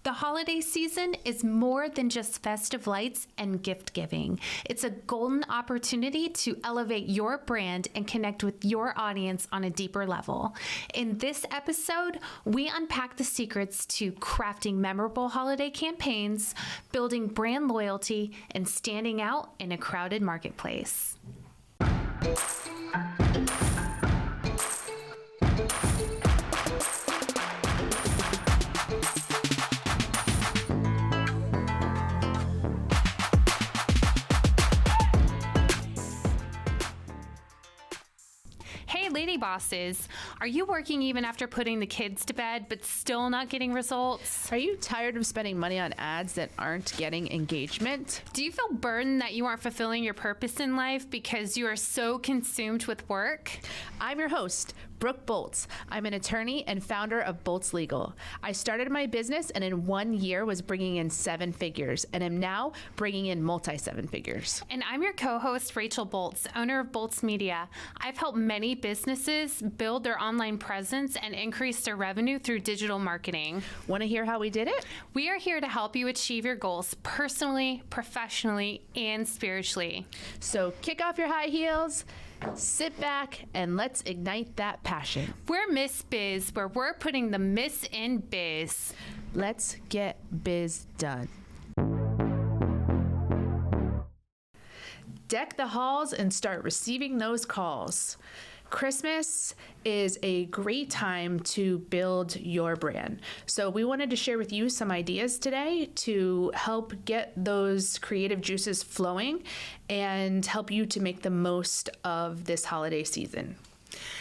The holiday season is more than just festive lights and gift giving. It's a golden opportunity to elevate your brand and connect with your audience on a deeper level. In this episode, we unpack the secrets to crafting memorable holiday campaigns, building brand loyalty, and standing out in a crowded marketplace. Hey, lady bosses, are you working even after putting the kids to bed but still not getting results? Are you tired of spending money on ads that aren't getting engagement? Do you feel burdened that you aren't fulfilling your purpose in life because you are so consumed with work? I'm your host, Brooke Bolts. I'm an attorney and founder of Bolts Legal. I started my business and in 1 year was bringing in 7 figures and am now bringing in multi-7 figures. And I'm your co-host, Rachel Bolts, owner of Bolts Media. I've helped many businesses build their online presence and increase their revenue through digital marketing. Want to hear how we did it? We are here to help you achieve your goals personally, professionally, and spiritually. So kick off your high heels, sit back, and let's ignite that passion. We're Miss Biz, where we're putting the Miss in biz. Let's get biz done. Deck the halls and start receiving those calls. Christmas is a great time to build your brand. So we wanted to share with you some ideas today to help get those creative juices flowing and help you to make the most of this holiday season.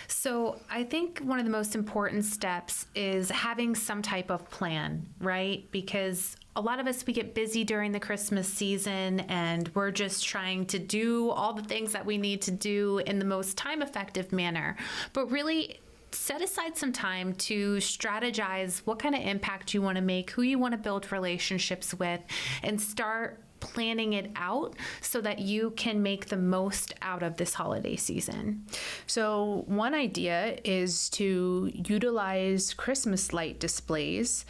So I think one of the most important steps is having some type of plan, right? Because a lot of us, we get busy during the Christmas season and we're just trying to do all the things that we need to do in the most time-effective manner. But really, set aside some time to strategize what kind of impact you want to make, who you want to build relationships with, and start planning it out so that you can make the most out of this holiday season. So one idea is to utilize Christmas light displays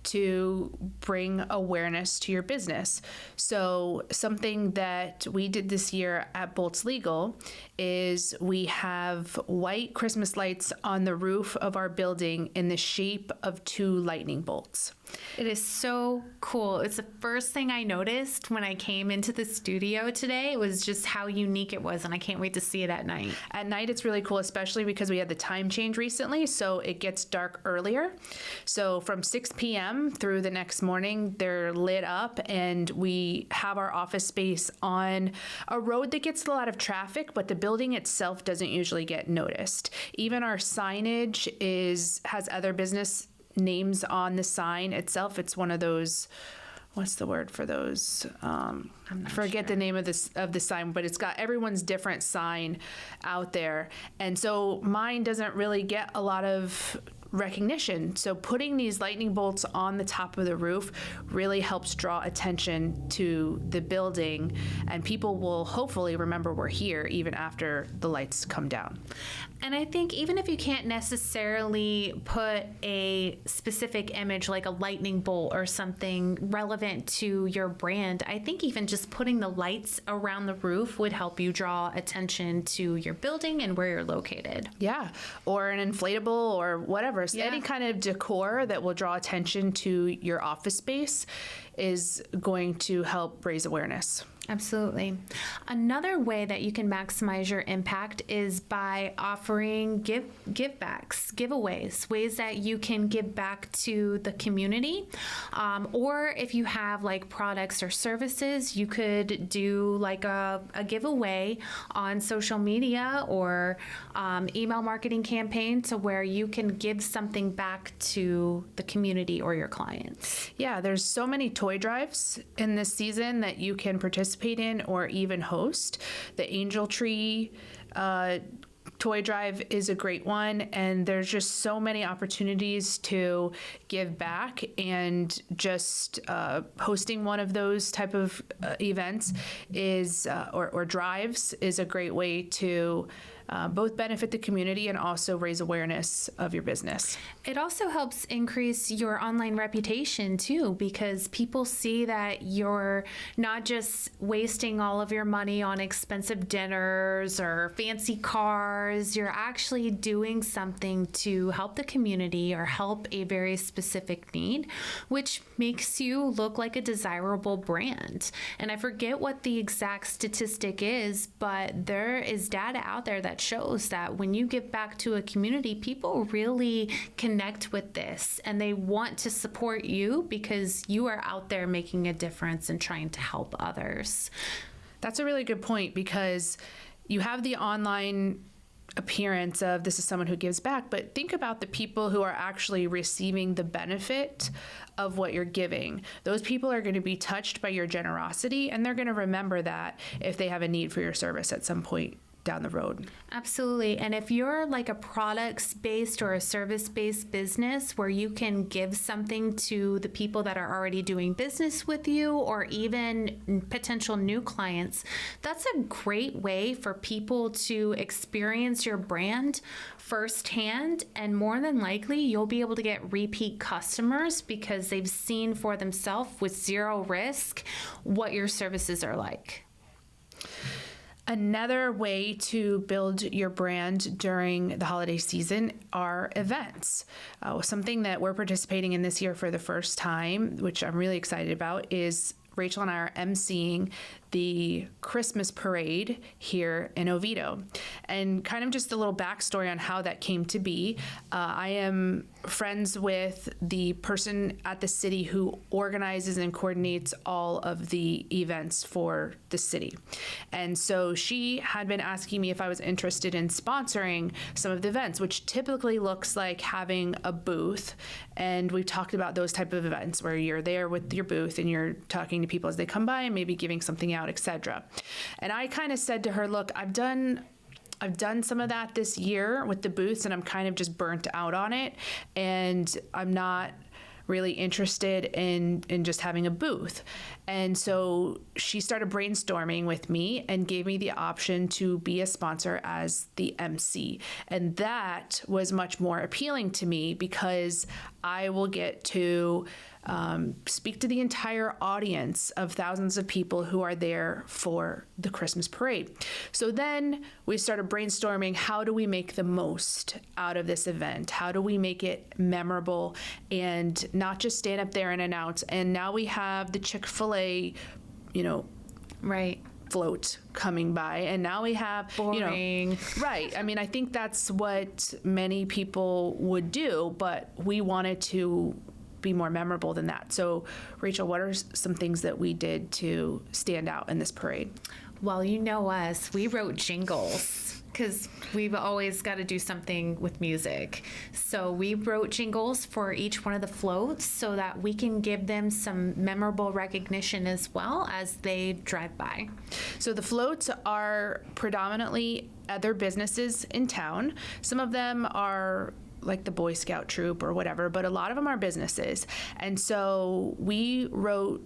to bring awareness to your business. So something that we did this year at Bolts Legal is we have white Christmas lights on the roof of our building in the shape of 2 lightning bolts. It is so cool. It's the first thing I noticed when I came into the studio today. It was just how unique it was, and I can't wait to see it at night. At night, it's really cool, especially because we had the time change recently, so it gets dark earlier. So from 6 p.m. through the next morning, they're lit up, and we have our office space on a road that gets a lot of traffic, but the building itself doesn't usually get noticed. Even our signage has other business names on the sign itself. It's one of those, what's the word for those? I forget the name of the sign, but it's got everyone's different sign out there. And so mine doesn't really get a lot of recognition. So putting these lightning bolts on the top of the roof really helps draw attention to the building, and people will hopefully remember we're here even after the lights come down. And I think even if you can't necessarily put a specific image like a lightning bolt or something relevant to your brand, I think even just putting the lights around the roof would help you draw attention to your building and where you're located. Yeah, or an inflatable or whatever. Yeah. Any kind of decor that will draw attention to your office space is going to help raise awareness. Absolutely. Another way that you can maximize your impact is by offering give-backs, giveaways, ways that you can give back to the community. Or if you have like products or services, you could do like a giveaway on social media or email marketing campaign to where you can give something back to the community or your clients. Yeah, there's so many toy drives in this season that you can participate in or even host. The Angel Tree toy drive is a great one, and there's just so many opportunities to give back, and just hosting one of those type of events is or drives is a great way to both benefit the community and also raise awareness of your business. It also helps increase your online reputation too, because people see that you're not just wasting all of your money on expensive dinners or fancy cars. You're actually doing something to help the community or help a very specific need, which makes you look like a desirable brand. And I forget what the exact statistic is, but there is data out there that shows that when you give back to a community, people really connect with this and they want to support you because you are out there making a difference and trying to help others. That's a really good point, because you have the online appearance of this is someone who gives back, but think about the people who are actually receiving the benefit of what you're giving. Those people are going to be touched by your generosity, and they're going to remember that if they have a need for your service at some point down the road. Absolutely. And if you're like a products-based or a service-based business where you can give something to the people that are already doing business with you or even potential new clients, that's a great way for people to experience your brand firsthand. And more than likely, you'll be able to get repeat customers because they've seen for themselves with zero risk what your services are like. Another way to build your brand during the holiday season are events. Something that we're participating in this year for the first time, which I'm really excited about, is Rachel and I are emceeing the Christmas parade here in Oviedo. And kind of just a little backstory on how that came to be. I am friends with the person at the city who organizes and coordinates all of the events for the city. And so she had been asking me if I was interested in sponsoring some of the events, which typically looks like having a booth. And we've talked about those type of events where you're there with your booth and you're talking to people as they come by and maybe giving something out, etc. And I kind of said to her, look, I've done some of that this year with the booths and I'm kind of just burnt out on it. And I'm not really interested in just having a booth. And so she started brainstorming with me and gave me the option to be a sponsor as the MC. And that was much more appealing to me because I will get to speak to the entire audience of thousands of people who are there for the Christmas parade. So then we started brainstorming, how do we make the most out of this event? How do we make it memorable and not just stand up there and announce? And now we have the Chick-fil-A, Right. float coming by, and now we have Boring. Right. I mean, I think that's what many people would do, but we wanted to be more memorable than that. So, Rachel, what are some things that we did to stand out in this parade? Well, you know us, we wrote jingles because we've always got to do something with music. So we wrote jingles for each one of the floats so that we can give them some memorable recognition as well as they drive by. So the floats are predominantly other businesses in town. Some of them are like the Boy Scout troop or whatever, but a lot of them are businesses. And so we wrote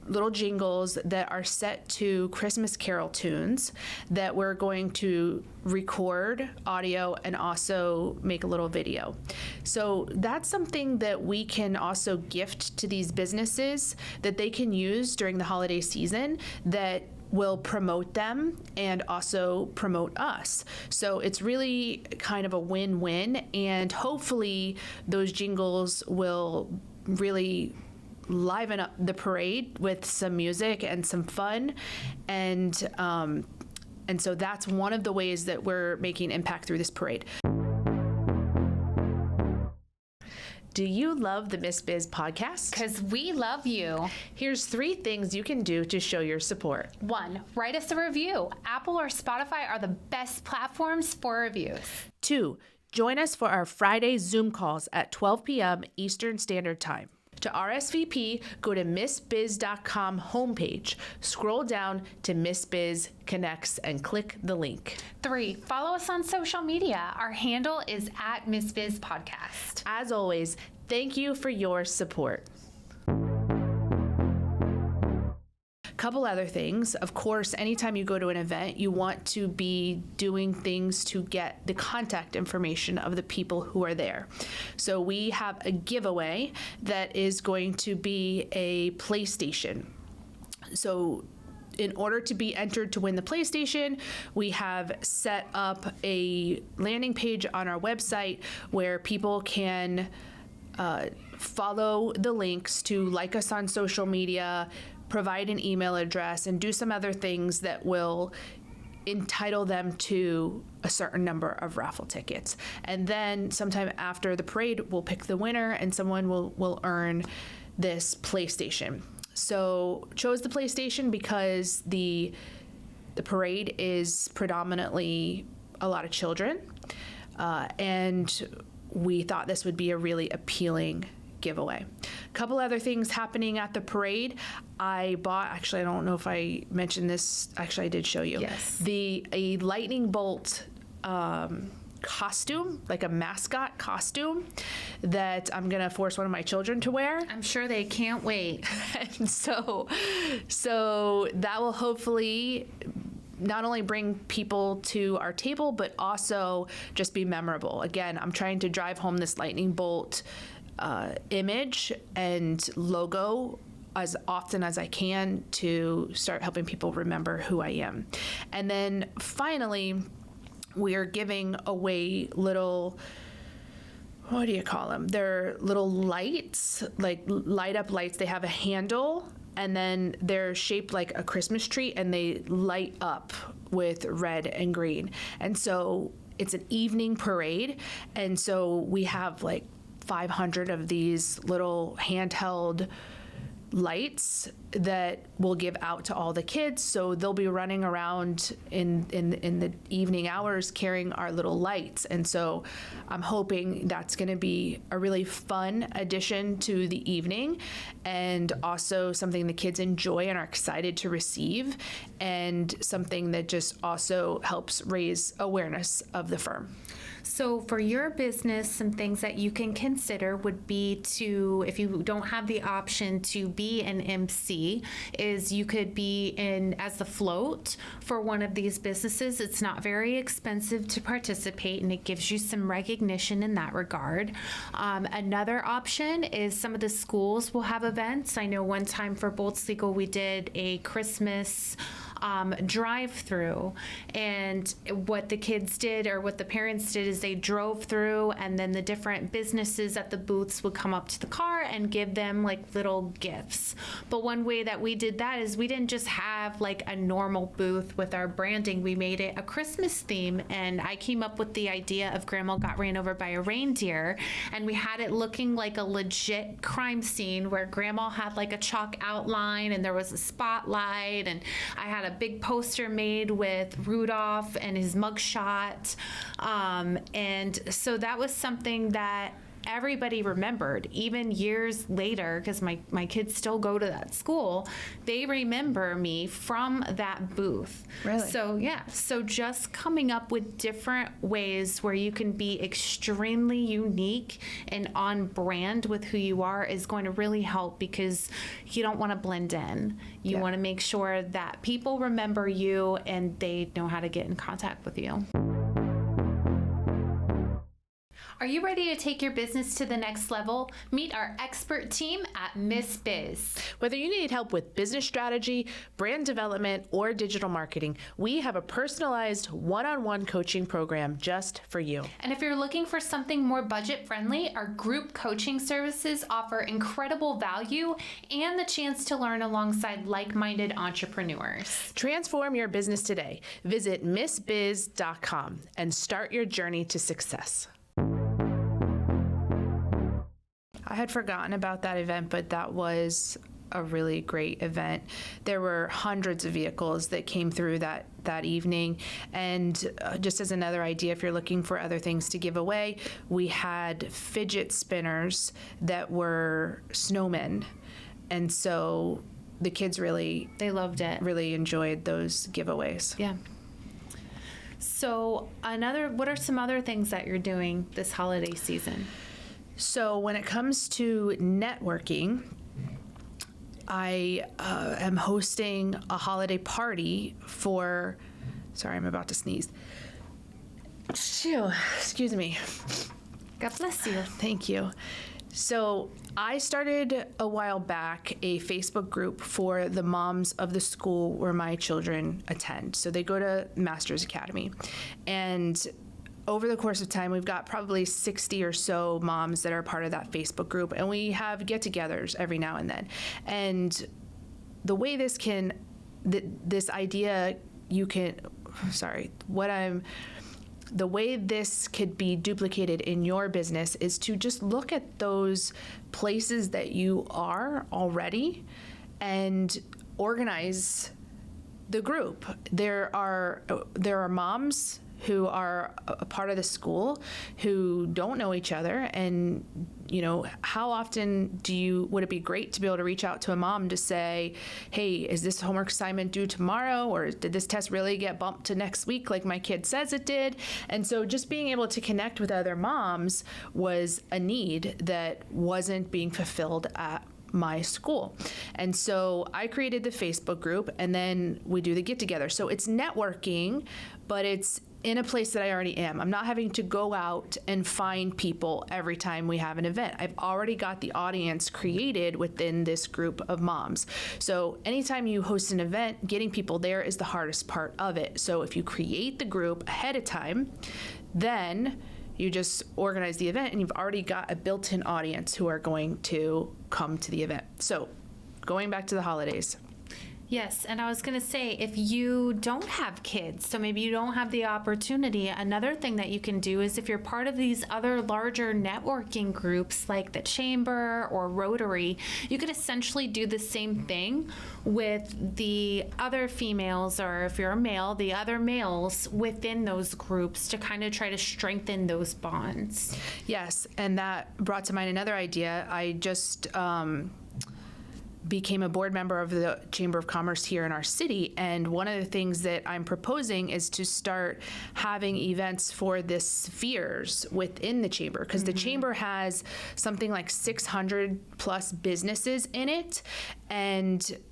little jingles that are set to Christmas Carol tunes that we're going to record audio and also make a little video. So that's something that we can also gift to these businesses that they can use during the holiday season that will promote them and also promote us. So it's really kind of a win-win, and hopefully those jingles will really liven up the parade with some music and some fun. And so that's one of the ways that we're making impact through this parade. Do you love the Miss Biz podcast? Because we love you. Here's 3 things you can do to show your support. 1, write us a review. Apple or Spotify are the best platforms for reviews. 2, join us for our Friday Zoom calls at 12 p.m. Eastern Standard Time. To RSVP, go to missbiz.com homepage, scroll down to Miss Biz Connects and click the link. 3, follow us on social media. Our handle is at Miss Biz Podcast. As always, thank you for your support. couple other things. Of course, anytime you go to an event, you want to be doing things to get the contact information of the people who are there. So we have a giveaway that is going to be a PlayStation. So in order to be entered to win the PlayStation, we have set up a landing page on our website where people can follow the links to like us on social media, provide an email address, and do some other things that will entitle them to a certain number of raffle tickets. And then sometime after the parade, we'll pick the winner and someone will earn this PlayStation. So chose the PlayStation because the parade is predominantly a lot of children, and we thought this would be a really appealing giveaway. A couple other things happening at the parade. I bought, actually I don't know if I mentioned this, actually I did show you. Yes. A lightning bolt costume, like a mascot costume that I'm gonna force one of my children to wear. I'm sure they can't wait. And so that will hopefully not only bring people to our table, but also just be memorable. Again, I'm trying to drive home this lightning bolt image and logo as often as I can to start helping people remember who I am. And then finally, we are giving away little, what do you call them? They're little lights, like light up lights. They have a handle and then they're shaped like a Christmas tree and they light up with red and green. And so it's an evening parade. And so we have like 500 of these little handheld lights that we'll give out to all the kids. So they'll be running around in the evening hours carrying our little lights. And so I'm hoping that's going to be a really fun addition to the evening and also something the kids enjoy and are excited to receive, and something that just also helps raise awareness of the firm. So for your business, some things that you can consider would be to, if you don't have the option to be an MC, is you could be in as the float for one of these businesses. It's not very expensive to participate and it gives you some recognition in that regard. Another option is some of the schools will have events. I know one time for Bolts Legal we did a Christmas drive-through, and what the kids did or what the parents did is they drove through, and then the different businesses at the booths would come up to the car and give them like little gifts. But one way that we did that is we didn't just have like a normal booth with our branding. We made it a Christmas theme, and I came up with the idea of Grandma got ran over by a reindeer, and we had it looking like a legit crime scene where Grandma had like a chalk outline and there was a spotlight, and I had a big poster made with Rudolph and his mugshot. And so that was something that everybody remembered, even years later, because my kids still go to that school. They remember me from that booth. Really? So yeah, so just coming up with different ways where you can be extremely unique and on brand with who you are is going to really help, because you don't want to blend in. You want to make sure that people remember you and they know how to get in contact with you. Are you ready to take your business to the next level? Meet our expert team at Miss Biz. Whether you need help with business strategy, brand development, or digital marketing, we have a personalized one-on-one coaching program just for you. And if you're looking for something more budget-friendly, our group coaching services offer incredible value and the chance to learn alongside like-minded entrepreneurs. Transform your business today. Visit missbiz.com and start your journey to success. I had forgotten about that event, but that was a really great event. There were hundreds of vehicles that came through that evening. And just as another idea, if you're looking for other things to give away, we had fidget spinners that were snowmen. And so the kids they loved it. Really enjoyed those giveaways. Yeah. So what are some other things that you're doing this holiday season? So when it comes to networking, I am hosting a holiday party for, sorry, I'm about to sneeze. Phew, excuse me. God bless you. Thank you. So I started a while back a Facebook group for the moms of the school where my children attend. So they go to Masters Academy. And over the course of time, we've got probably 60 or so moms that are part of that Facebook group. And we have get-togethers every now and then. And the way this the way this could be duplicated in your business is to just look at those places that you are already and organize the group. There are moms who are a part of the school who don't know each other, and how often would it be great to be able to reach out to a mom to say, hey, is this homework assignment due tomorrow, or did this test really get bumped to next week like my kid says it did? And so just being able to connect with other moms was a need that wasn't being fulfilled at my school. And so I created the Facebook group, and then we do the get together. So it's networking, but it's in a place that I already am. I'm not having to go out and find people every time we have an event. I've already got the audience created within this group of moms. So anytime you host an event, getting people there is the hardest part of it. So if you create the group ahead of time, then you just organize the event and you've already got a built-in audience who are going to come to the event. So going back to the holidays. Yes, and I was going to say, if you don't have kids, so maybe you don't have the opportunity, another thing that you can do is if you're part of these other larger networking groups like the Chamber or Rotary, you could essentially do the same thing with the other females, or if you're a male, the other males within those groups to kind of try to strengthen those bonds. Yes, and that brought to mind another idea. I just became a board member of the Chamber of Commerce here in our city, and one of the things that I'm proposing is to start having events for the spheres within the Chamber, because the Chamber has something like 600 plus businesses in it,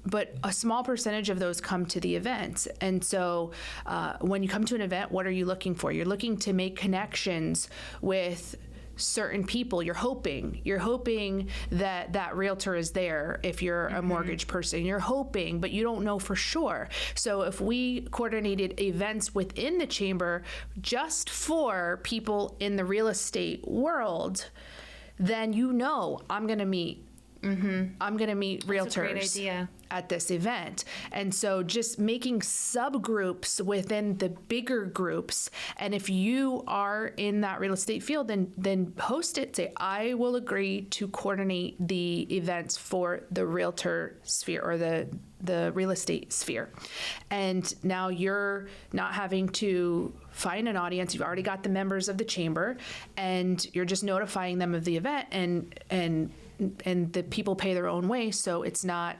but a small percentage of those come to the events. And so when you come to an event, what are you looking for? You're looking to make connections with certain people. You're hoping that realtor is there if you're a mortgage person. You're hoping, but you don't know for sure. So if we coordinated events within the Chamber just for people in the real estate world, then I'm going to meet realtors. That's a great idea. At this event. And so just making subgroups within the bigger groups. And if you are in that real estate field, then host it. Say, I will agree to coordinate the events for the realtor sphere or the real estate sphere. And now you're not having to find an audience. You've already got the members of the Chamber, and you're just notifying them of the event, and the people pay their own way, so it's not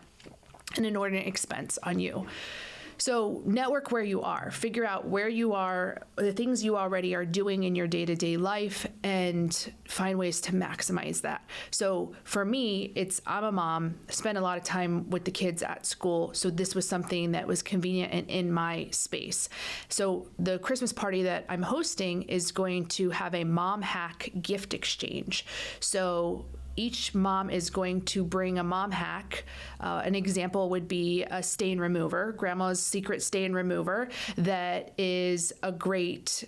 an inordinate expense on you. So network where you are, figure out where you are, the things you already are doing in your day-to-day life, and find ways to maximize that. So for me, I'm a mom, spend a lot of time with the kids at school, so this was something that was convenient and in my space. So the Christmas party that I'm hosting is going to have a mom hack gift exchange. So each mom is going to bring a mom hack. An example would be a stain remover, grandma's secret stain remover, that is a great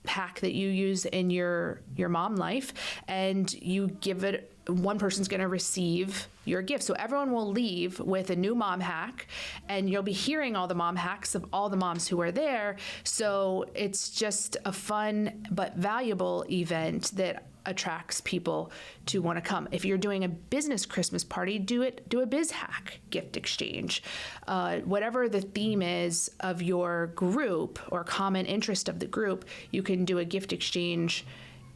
hack that you use in your mom life, and you give it. One person's going to receive your gift. So everyone will leave with a new mom hack, and you'll be hearing all the mom hacks of all the moms who are there. So it's just a fun but valuable event that attracts people to want to come. If you're doing a business Christmas party, do a biz hack gift exchange. Whatever the theme is of your group or common interest of the group, you can do a gift exchange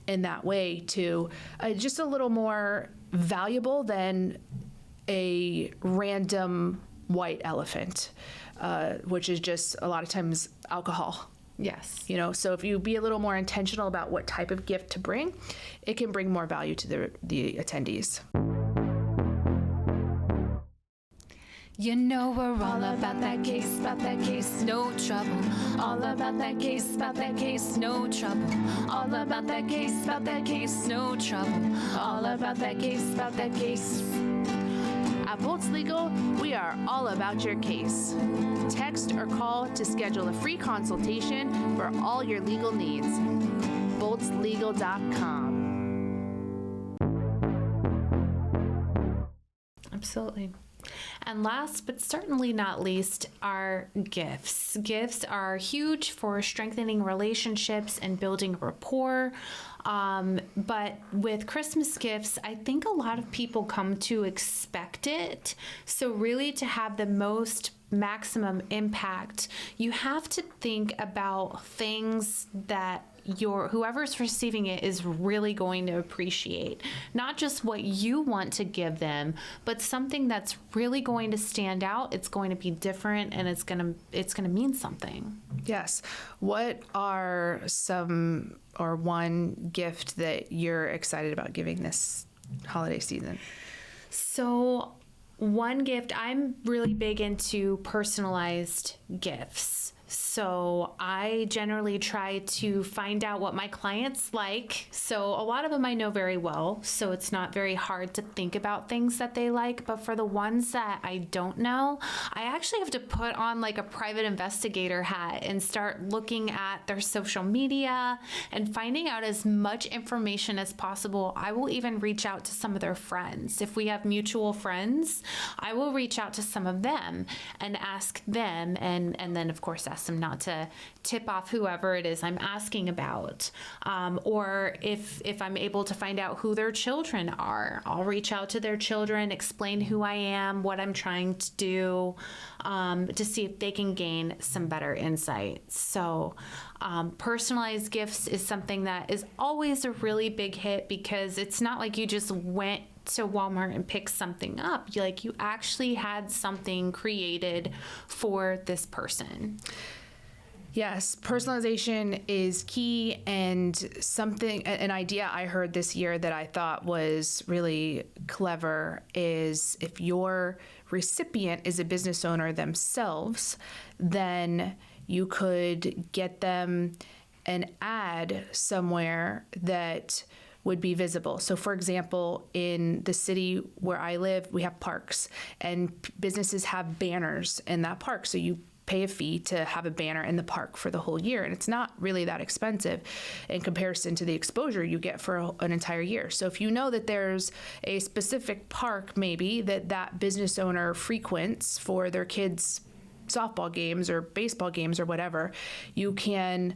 in that way to just a little more valuable than a random white elephant, which is just a lot of times alcohol. Yes. So if you be a little more intentional about what type of gift to bring, it can bring more value to the attendees. You know we're all about that case, no trouble. All about that case, no trouble. All about that case, no trouble. All about that case. At Bolts Legal, we are all about your case. Text or call to schedule a free consultation for all your legal needs. boltslegal.com. Absolutely. And last but certainly not least are gifts. Gifts are huge for strengthening relationships and building rapport. But with Christmas gifts, I think a lot of people come to expect it. So really to have the most maximum impact, you have to think about things that whoever's receiving it is really going to appreciate. Not just what you want to give them, but something that's really going to stand out. It's going to be different, and it's going to mean something. Yes. What are some or one gift that you're excited about giving this holiday season? So one gift, I'm really big into personalized gifts. So I generally try to find out what my clients like. So a lot of them I know very well, so it's not very hard to think about things that they like. But for the ones that I don't know, I actually have to put on like a private investigator hat and start looking at their social media and finding out as much information as possible. I will even reach out to some of their friends. If we have mutual friends, I will reach out to some of them and ask them, and then of course ask them not to tip off whoever it is I'm asking about. Or if I'm able to find out who their children are, I'll reach out to their children, explain who I am, what I'm trying to do, to see if they can gain some better insight. So personalized gifts is something that is always a really big hit, because it's not like you just went to Walmart and picked something up. You actually had something created for this person. Yes, personalization is key, and an idea I heard this year that I thought was really clever is if your recipient is a business owner themselves, then you could get them an ad somewhere that would be visible. So for example, in the city where I live, we have parks, and businesses have banners in that park. So you pay a fee to have a banner in the park for the whole year, and it's not really that expensive in comparison to the exposure you get for an entire year. So if you know that there's a specific park maybe that business owner frequents for their kids' softball games or baseball games or whatever, you can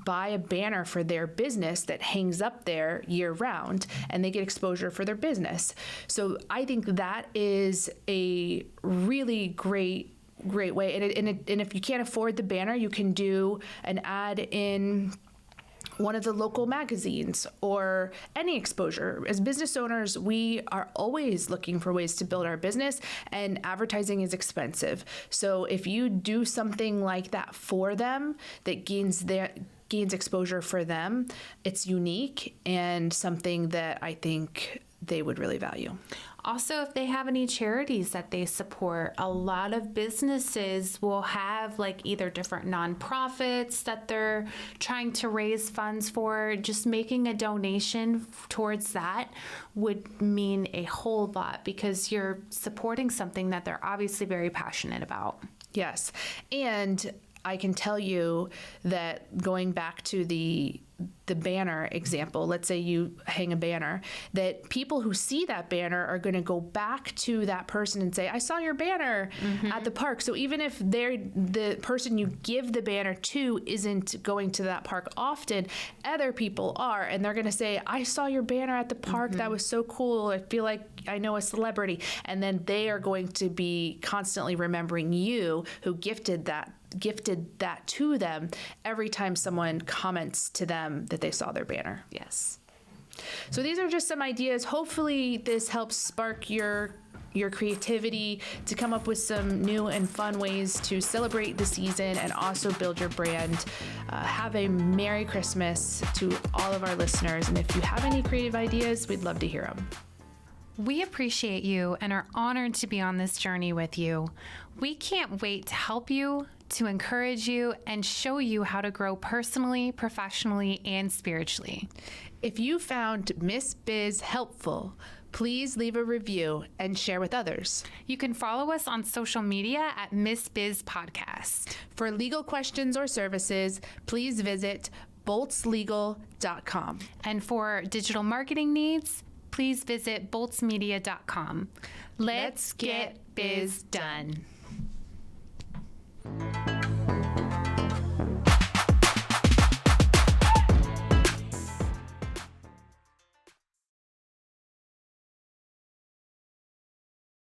buy a banner for their business that hangs up there year round, and they get exposure for their business. So I think that is a really great way. And if you can't afford the banner, you can do an ad in one of the local magazines or any exposure. As business owners, we are always looking for ways to build our business, and advertising is expensive. So if you do something like that for them that gains exposure for them, it's unique and something that I think they would really value. Also, if they have any charities that they support, a lot of businesses will have like either different nonprofits that they're trying to raise funds for. Just making a donation towards that would mean a whole lot, because you're supporting something that they're obviously very passionate about. Yes. And I can tell you that going back to the banner example, let's say you hang a banner, that people who see that banner are going to go back to that person and say, I saw your banner at the park. So even if the person you give the banner to isn't going to that park often, other people are, and they're going to say, I saw your banner at the park. That was so cool. I feel like I know a celebrity. And then they are going to be constantly remembering you, who gifted that to them every time someone comments to them that they saw their banner. Yes. So these are just some ideas. Hopefully this helps spark your creativity to come up with some new and fun ways to celebrate the season and also build your brand. Have a Merry Christmas to all of our listeners. And if you have any creative ideas, we'd love to hear them. We appreciate you and are honored to be on this journey with you. We can't wait to help you, to encourage you, and show you how to grow personally, professionally, and spiritually. If you found Miss Biz helpful, please leave a review and share with others. You can follow us on social media at Miss Biz Podcast. For legal questions or services, please visit boltslegal.com. And for digital marketing needs, please visit boltsmedia.com. Let's get biz done.